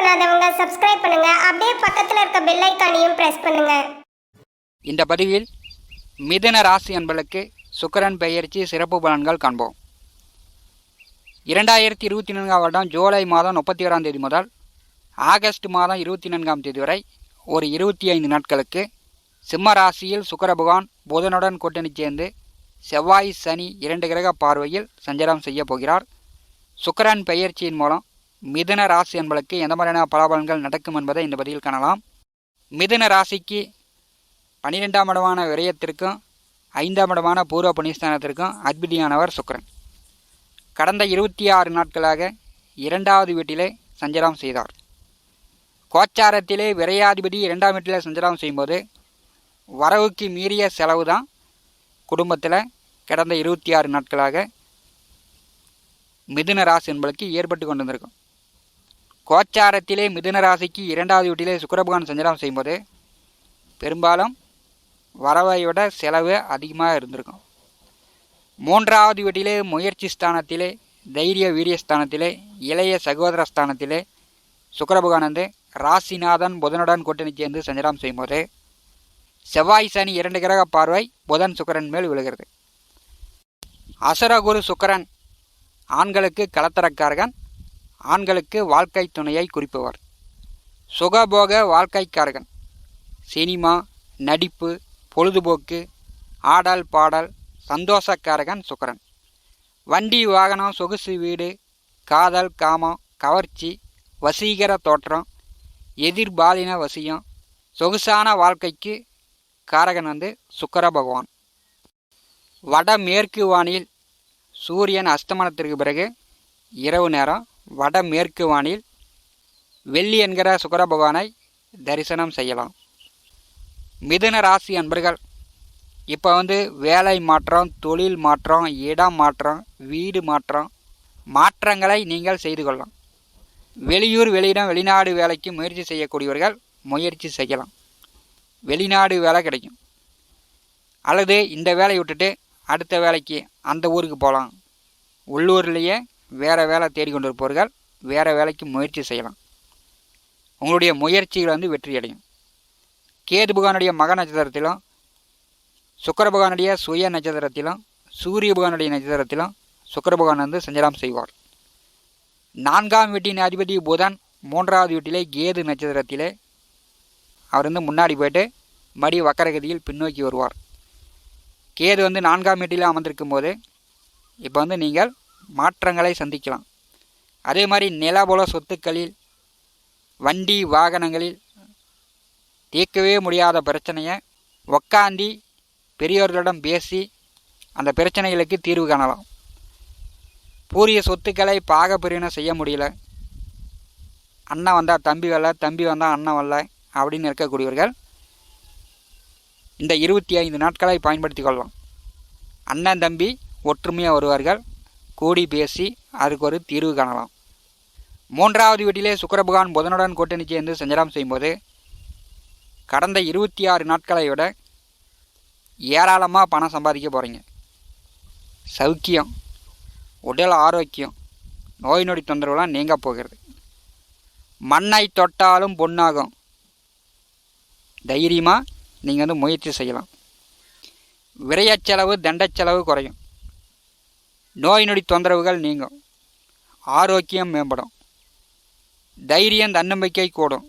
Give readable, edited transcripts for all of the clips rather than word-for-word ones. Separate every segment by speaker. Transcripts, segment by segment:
Speaker 1: பண்ணாதவங்க சப்ஸ்கிரைப் பண்ணுங்க. அப்படியே பக்கத்துல இருக்க பெல் ஐகானையும் பிரஸ் பண்ணுங்க.
Speaker 2: இந்த பதிவில் மிதுன ராசி அன்பர்களுக்கு சுக்கிரன் பெயர்ச்சி சிறப்பு பலன்கள் காண்போம். 2024 வருடம் ஜூலை மாதம் 31 தேதி முதல் ஆகஸ்ட் மாதம் 24 தேதி வரை ஒரு 25 நாட்களுக்கு சிம்ம ராசியில் சுக்கிர பகவான் புதனுடன் கூட்டணி சேர்ந்து செவ்வாய் சனி 2 கிரக பார்வையில் சஞ்சாரம் செய்ய போகிறார். சுக்கிரன் பெயர்ச்சியின் மூலம் மிதுன ராசி அன்பர்களுக்கு எந்த மாதிரியான பலாபலன்கள் நடக்கும் என்பதை இந்த பதிவில் காணலாம். மிதுன ராசிக்கு 12ஆம் இடமான விரயத்திற்கும் 5ஆம் இடமான பூர்வ புண்ணியஸ்தானத்திற்கும் அதிபதியானவர் சுக்கிரன். கடந்த 26 நாட்களாக 2வது வீட்டிலே சஞ்சாரம் செய்தார். கோச்சாரத்திலே விரையாதிபதி 2ஆம் வீட்டிலே சஞ்சாரம் செய்யும்போது வரவுக்கு மீறிய செலவு தான் குடும்பத்தில் கடந்த 26 நாட்களாக மிதுன ராசி என்பதற்கு ஏற்பட்டு கொண்டு வந்திருக்கும். கோச்சாரத்திலே மிதுன ராசிக்கு 2வது வீட்டிலே சுக்கிரபகவான் சஞ்சாரம் செய்யும்போது பெரும்பாலும் வரவை விட செலவு அதிகமாக இருந்திருக்கும். 3வது வீட்டிலே முயற்சி ஸ்தானத்திலே தைரிய வீரியஸ்தானத்திலே இளைய சகோதர ஸ்தானத்திலே சுக்கிரபகவான் வந்து ராசிநாதன் புதனுடன் கூட்டணி சேர்ந்து சஞ்சாரம் செய்யும்போது செவ்வாய் சனி 2 கிரக பார்வை புதன் சுக்கிரன் மேல் விழுகிறது. அசுரகுரு சுக்கிரன் ஆண்களுக்கு கலத்தரக்காரகன், ஆண்களுக்கு வாழ்க்கை துணையை குறிப்பவர். சுகபோக வாழ்க்கைக்காரகன், சினிமா நடிப்பு பொழுதுபோக்கு ஆடல் பாடல் சந்தோஷக்காரகன் சுக்கிரன். வண்டி வாகனம் சொகுசு வீடு காதல் காமம் கவர்ச்சி வசீகர தோற்றம் எதிர்பாலின வசியம் சொகுசான வாழ்க்கைக்கு காரகன் வந்து சுக்கிர பகவான். வடமேற்கு வானில் சூரியன் அஸ்தமனத்திற்கு பிறகு இரவு நேரம் வடமேற்கு வானில் வெள்ளி என்கிற சுக்கிர பகவானை தரிசனம் செய்யலாம். மிதுன ராசி அன்பர்கள் இப்போ வந்து வேலை மாற்றம் தொழில் மாற்றம் இடம் மாற்றம் வீடு மாற்றங்களை நீங்கள் செய்து கொள்ளலாம். வெளியூர் வெளியிடம் வெளிநாடு வேலைக்கு முயற்சி செய்யக்கூடியவர்கள் முயற்சி செய்யலாம். வெளிநாடு வேலை கிடைக்கும். அல்லது இந்த வேலையை விட்டுட்டு அடுத்த வேலைக்கு அந்த ஊருக்கு போகலாம். உள்ளூர்லேயே வேறு வேலை தேடிக்கொண்டிருப்பவர்கள் வேறு வேலைக்கு முயற்சி செய்யலாம். உங்களுடைய முயற்சிகள் வந்து வெற்றி அடையும். கேது பகவானுடைய மக நட்சத்திரத்திலும் சுக்கிர பகவானுடைய சுய நட்சத்திரத்திலும் சூரிய பகவானுடைய நட்சத்திரத்திலும் சுக்கிர பகவான் வந்து சஞ்சாரம் செய்வார். 4ஆம் வீட்டின் அதிபதி புதன் 3வது வீட்டிலே கேது நட்சத்திரத்திலே அவர் வந்து முன்னாடி போயிட்டு மடி வக்கரகதியில் பின்னோக்கி வருவார். கேது வந்து 4ஆம் வீட்டில் அமர்ந்திருக்கும் போது இப்போ வந்து நீங்கள் மாற்றங்களை சந்திக்கலாம். அதே மாதிரி நிலபுல சொத்துக்களில் வண்டி வாகனங்களில் தீர்க்கவே முடியாத பிரச்சனையை உக்காந்தி பெரியோர்களிடம் பேசி அந்த பிரச்சனைகளுக்கு தீர்வு காணலாம். பூரிய சொத்துக்களை பாகப்பிரிவினை செய்ய முடியல, அண்ணன் வந்தால் தம்பி வரல, தம்பி வந்தால் அண்ணன் வரல அப்படின்னு இருக்கக்கூடியவர்கள் இந்த 25 நாட்களை பயன்படுத்தி கொள்ளலாம். அண்ணன் தம்பி ஒற்றுமையாக வருவார்கள், கூடி பேசி அதுக்கு ஒரு தீர்வு காணலாம். 3வது வீட்டிலே சுக்கிர பகவான் புதனுடன் கூட்டணி சேர்ந்து சஞ்சாரம் செய்யும்போது கடந்த 26 நாட்களை விட ஏராளமாக பணம் சம்பாதிக்க போகிறீங்க. சௌக்கியம் உடல் ஆரோக்கியம் நோய் நொடி தொந்தரவுலாம் நீங்க போகிறது. மண்ணை தொட்டாலும் பொன்னாகும். தைரியமாக நீங்கள் வந்து முயற்சி செய்யலாம். விரயச்செலவு தண்டச்செலவு குறையும். நோய் நொடி தொந்தரவுகள் நீங்கும். ஆரோக்கியம் மேம்படும். தைரியம் தன்னம்பிக்கை கூடும்.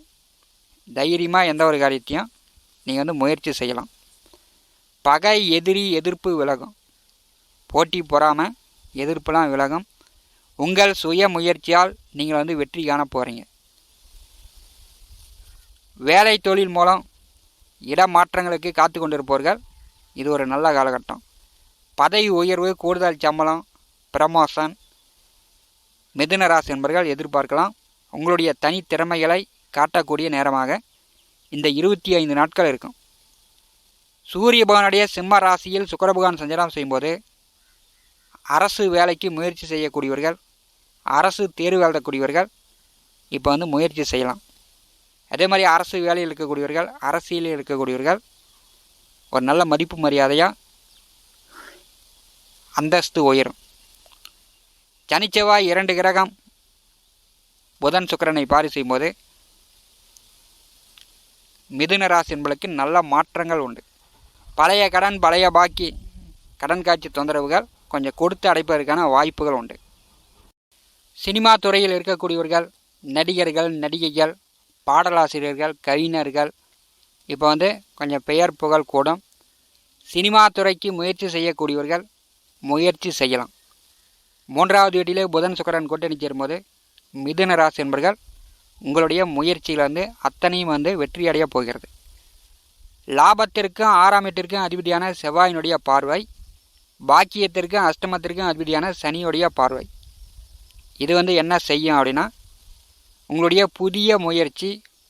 Speaker 2: தைரியமாக எந்த ஒரு காரியத்தையும் நீங்கள் வந்து முயற்சி செய்யலாம். பகை எதிரி எதிர்ப்பு விலகும். போட்டி பொறாமல் எதிர்ப்புலாம் விலகும். உங்கள் சுய முயற்சியால் நீங்கள் வந்து வெற்றி காண போகிறீங்க. வேலை தொழில் மூலம் இடமாற்றங்களுக்கு காத்து கொண்டிருப்பவர்கள் இது ஒரு நல்ல காலகட்டம். பதவி உயர்வு கூடுதல் சம்பளம் ப்ரமோஷன் மிதுன ராசி என்பவர்கள் எதிர்பார்க்கலாம். உங்களுடைய தனித்திறமைகளை காட்டக்கூடிய நேரமாக இந்த 25 நாட்கள் இருக்கும். சூரிய பகவானுடைய சிம்ம ராசியில் சுக்கிர பகவான் சஞ்சாரம் செய்யும்போது அரசு வேலைக்கு முயற்சி செய்யக்கூடியவர்கள் அரசு தேர்வு எழுதக்கூடியவர்கள் இப்போ வந்து முயற்சி செய்யலாம். அதே மாதிரி அரசு வேலையில் இருக்கக்கூடியவர்கள் அரசியலில் இருக்கக்கூடியவர்கள் ஒரு நல்ல மதிப்பு மரியாதையாக அந்தஸ்து உயரும். சனிச்செவ்வாய் 2 கிரகம் புதன் சுக்கிரனை பாரி செய்யும்போது மிதுன ராசி என்பதற்கு நல்ல மாற்றங்கள் உண்டு. பழைய கடன், பழைய பாக்கி, கடன் காட்சி தொந்தரவுகள் கொஞ்சம் கொடுத்து அடைப்பதற்கான வாய்ப்புகள் உண்டு. சினிமா துறையில் இருக்கக்கூடியவர்கள், நடிகர்கள், நடிகைகள், பாடலாசிரியர்கள், கவிஞர்கள் இப்போ கொஞ்சம் பெயர் புகழ் கூடும். சினிமா துறைக்கு முயற்சி செய்யக்கூடியவர்கள் முயற்சி செய்யலாம். 3வது வீட்டிலே புதன் சுக்கிரன் கூட்டணி சேரும்போது மிதுன ராசி என்பவர்கள் உங்களுடைய முயற்சியில் அத்தனையும் வெற்றி அடைய போகிறது. லாபத்திற்கும் 6ஆம் வீட்டிற்கும் அதிபதியான செவ்வாயினுடைய பார்வை, பாக்கியத்திற்கும் அஷ்டமத்திற்கும் அதிபதியான சனியுடைய பார்வை. இது என்ன செய்யும் அப்படின்னா, உங்களுடைய புதிய முயற்சி,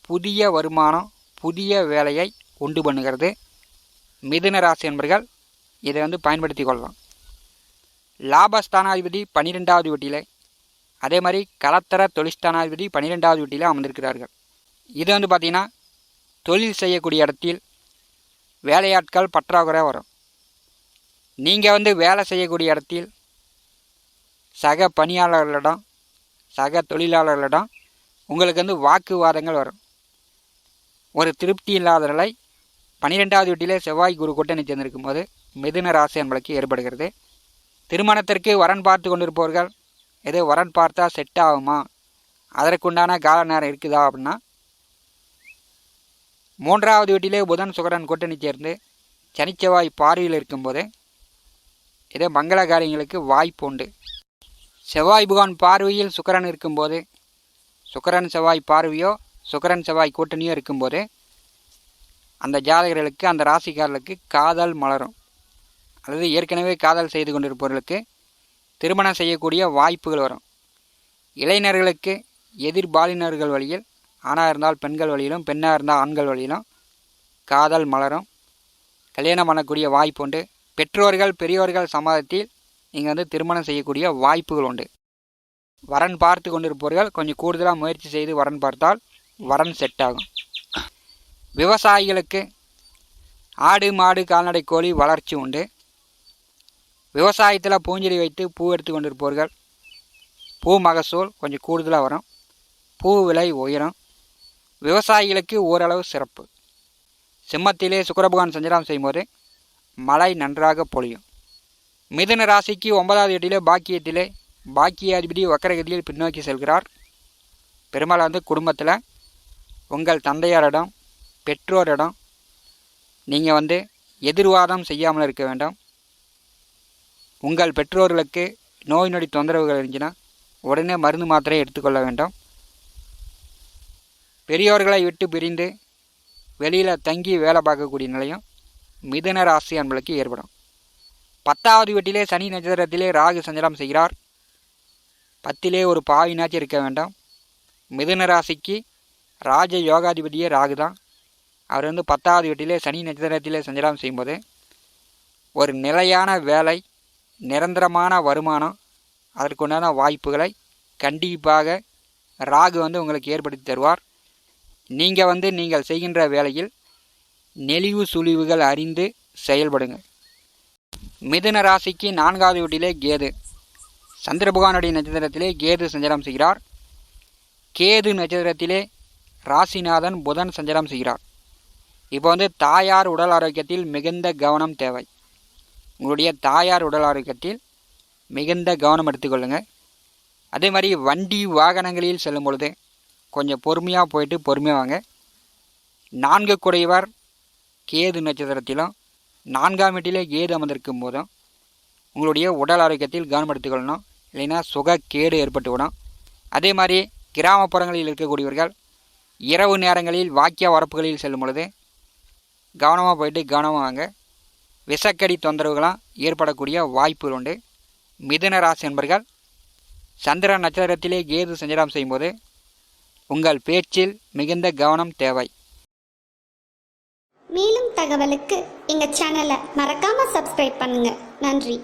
Speaker 2: புதிய வருமானம், புதிய வேலையை உண்டு பண்ணுகிறது. மிதுன ராசி என்பவர்கள் இதை பயன்படுத்தி கொள்ளலாம். லாபஸ்தானாதிபதி 12வது வீட்டிலே, அதே மாதிரி கலத்தர தொழில்ஸ்தானாதிபதி 12வது வீட்டிலே அமர்ந்திருக்கிறார்கள். இது பார்த்திங்கன்னா தொழில் செய்யக்கூடிய இடத்தில் வேலையாட்கள் பற்றாக்குறை வரும். நீங்கள் வேலை செய்யக்கூடிய இடத்தில் சக பணியாளர்களிடம், சக தொழிலாளர்களிடம் உங்களுக்கு வாக்குவாதங்கள் வரும். ஒரு திருப்தி இல்லாத நிலை 12வது வீட்டிலே செவ்வாய் குரு கூட்டணி சேர்ந்திருக்கும் போது மிதுன ராசி என்பதற்கு ஏற்படுகிறது. திருமணத்திற்கு வரன் பார்த்து கொண்டிருப்பவர்கள், எது வரன் பார்த்தா செட் ஆகுமா, அதற்குண்டான கால நேரம் இருக்குதா அப்படின்னா, 3வது வீட்டிலே புதன் சுக்கிரன் கூட்டணி சேர்ந்து சனிச்செவ்வாய் பார்வையில் இருக்கும்போது இதே மங்கள காரியங்களுக்கு வாய்ப்பு உண்டு. செவ்வாய் புகான் பார்வையில் சுக்கிரன் இருக்கும்போது, சுக்கிரன் செவ்வாய் பார்வையோ சுக்கிரன் செவ்வாய் கூட்டணியோ இருக்கும்போது அந்த ஜாதகர்களுக்கு, அந்த ராசிக்காரர்களுக்கு காதல் மலரும். அல்லது ஏற்கனவே காதல் செய்து கொண்டிருப்பவர்களுக்கு திருமணம் செய்யக்கூடிய வாய்ப்புகள் வரும். இளைஞர்களுக்கு எதிர்பாலினர்கள் வழியில், ஆணாக இருந்தால் பெண்கள் வழியிலும், பெண்ணாக இருந்தால் ஆண்கள் வழியிலும் காதல் மலரும். கல்யாணம் பண்ணக்கூடிய வாய்ப்பு உண்டு. பெற்றோர்கள், பெரியோர்கள் சம்மதத்தில் நீங்கள் திருமணம் செய்யக்கூடிய வாய்ப்புகள் உண்டு. வரன் பார்த்து கொண்டிருப்பவர்கள் கொஞ்சம் கூடுதலாக முயற்சி செய்து வரன் பார்த்தால் வரன் செட் ஆகும். விவசாயிகளுக்கு ஆடு, மாடு, கால்நடை, கோழி வளர்ச்சி உண்டு. விவசாயத்தில் பூஞ்செடி வைத்து பூ எடுத்து கொண்டிருப்பவர்கள் பூ மகசூல் கொஞ்சம் கூடுதலாக வரும். பூ விலை உயரும். விவசாயிகளுக்கு ஓரளவு சிறப்பு. சிம்மத்திலே சுக்கிரபகவான் சஞ்சாரம் செய்யும்போது மழை நன்றாக பொழியும். மிதுன ராசிக்கு 9வது வீட்டிலே பாக்கியத்திலே பாக்கியாதிபதி வக்கரகதியில் பின்னோக்கி செல்கிறார். பெரும்பாலும் குடும்பத்தில் உங்கள் தந்தையாரிடம், பெற்றோரிடம் நீங்கள் எதிர்வாதம் செய்யாமல் இருக்க வேண்டும். உங்கள் பெற்றோர்களுக்கு நோய் நொடி தொந்தரவுகள் இருந்துச்சுன்னா உடனே மருந்து மாத்திரை எடுத்துக்கொள்ள வேண்டும். பெரியோர்களை விட்டு பிரிந்து வெளியில் தங்கி வேலை பார்க்கக்கூடிய நிலையும் மிதுன ராசி என்பதற்கு ஏற்படும். 10வது வீட்டிலே சனி நட்சத்திரத்திலே ராகு சஞ்சாரம் செய்கிறார். 10லே ஒரு பாவினாச்சும் இருக்க வேண்டும். மிதுன ராசிக்கு ராஜ யோகாதிபதியே ராகு தான். அவர் 10வது வீட்டிலே சனி நட்சத்திரத்திலே சஞ்சாரம் செய்யும்போது ஒரு நிலையான வேலை, நிரந்தரமான வருமானம், அதற்குண்டான வாய்ப்புகளை கண்டிப்பாக ராகு உங்களுக்கு ஏற்படுத்தி தருவார். நீங்கள் நீங்கள் செய்கின்ற வேலையில் நெளிவு சுழிவுகள் அறிந்து செயல்படுங்க. மிதுன ராசிக்கு 4வது வீட்டிலே கேது, சந்திர பகவானுடைய நட்சத்திரத்திலே கேது சஞ்சாரம் செய்கிறார். கேது நட்சத்திரத்திலே ராசிநாதன் புதன் சஞ்சாரம் செய்கிறார். இப்போ தாயார் உடல் ஆரோக்கியத்தில் மிகுந்த கவனம் தேவை. உங்களுடைய தாயார் உடல் ஆரோக்கியத்தில் மிகுந்த கவனம் எடுத்துக்கொள்ளுங்க. அதே மாதிரி வண்டி வாகனங்களில் செல்லும் பொழுது கொஞ்சம் பொறுமையாக போயிட்டு பொறுமையாக வாங்க. 4 குடையவர் கேது நட்சத்திரத்திலும் 4ஆம் வீட்டிலே கேது அமர்ந்திருக்கும் போதும் உங்களுடைய உடல் ஆரோக்கியத்தில் கவனம் எடுத்துக்கொள்ளணும். இல்லைன்னா சுகக்கேடு ஏற்பட்டுவிடும். அதே மாதிரி கிராமப்புறங்களில் இருக்கக்கூடியவர்கள் இரவு நேரங்களில் வாக்கிய வரப்புகளில் செல்லும் பொழுது கவனமாக போயிட்டு கவனமாக வாங்க. விஷக்கடி தொந்தரவுகளாம் ஏற்படக்கூடிய வாய்ப்புகள் உண்டு. மிதுன ராசி என்பர்கள் சந்திர நட்சத்திரத்திலே கேது சஞ்சாரம் செய்யும்போது உங்கள் பேச்சில் மிகுந்த கவனம் தேவை.
Speaker 1: மேலும் தகவலுக்கு எங்கள் சேனலை மறக்காமல் சப்ஸ்கிரைப் பண்ணுங்கள். நன்றி.